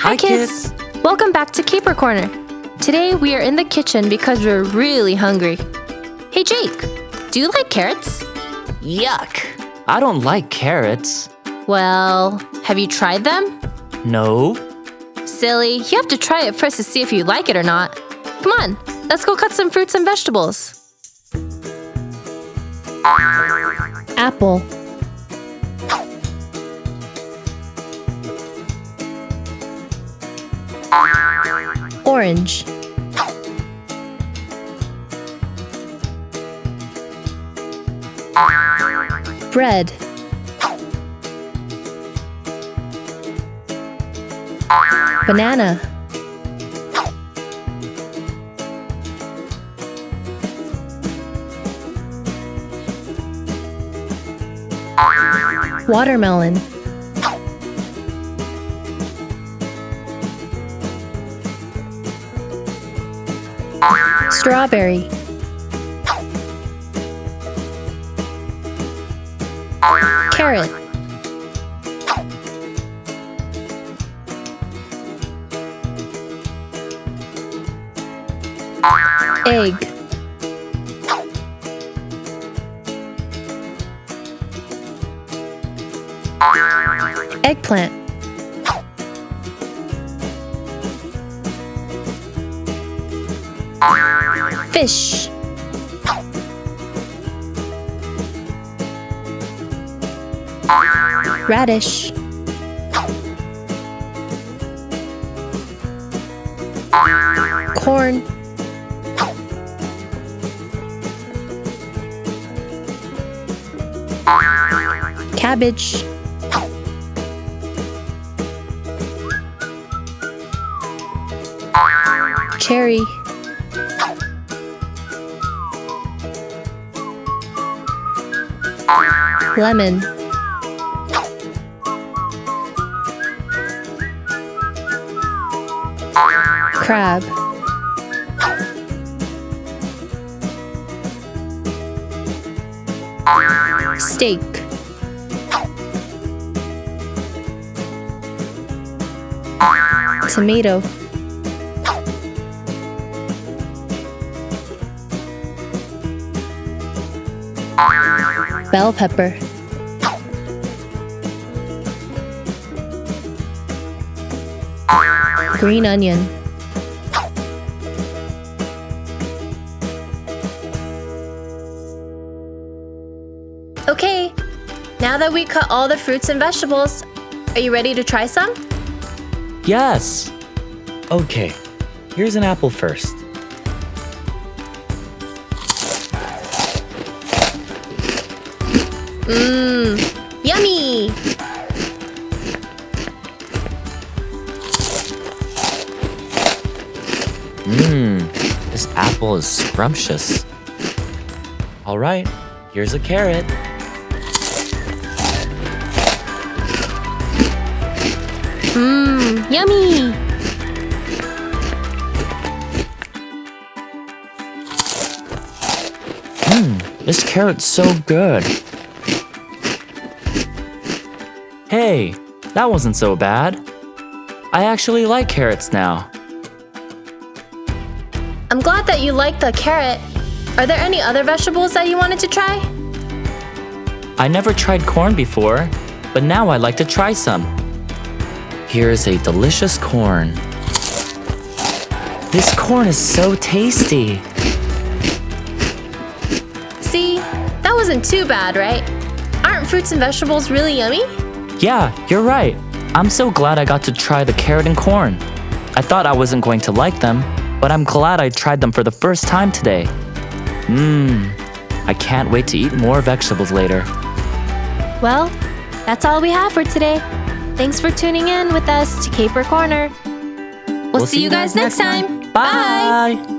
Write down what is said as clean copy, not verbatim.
Hi kids! Welcome back to Caper Corner. Today we are in the kitchen because we're really hungry. Hey Jake, do you like carrots? Yuck! I don't like carrots. Well, have you tried them? No. Silly, you have to try it first to see if you like it or not. Come on, let's go cut some fruits and vegetables. Apple. Orange. Bread. Banana. Watermelon. Strawberry. Carrot. Egg. Eggplant. Fish. Radish. Corn. Cabbage. Cherry. Lemon. Crab. Steak. Tomato. Bell pepper. Green onion. Okay, now that we cut all the fruits and vegetables, are you ready to try some? Yes! Okay, here's an apple first. Yummy! This apple is scrumptious. All right, here's a carrot. Yummy! This carrot's so good. Hey, that wasn't so bad. I actually like carrots now. I'm glad that you like the carrot. Are there any other vegetables that you wanted to try? I never tried corn before, but now I'd like to try some. Here's a delicious corn. This corn is so tasty. See, that wasn't too bad, right? Aren't fruits and vegetables really yummy? Yeah, you're right. I'm so glad I got to try the carrot and corn. I thought I wasn't going to like them, but I'm glad I tried them for the first time today. I can't wait to eat more vegetables later. Well, that's all we have for today. Thanks for tuning in with us to Caper Corner. We'll see you guys next time. Bye!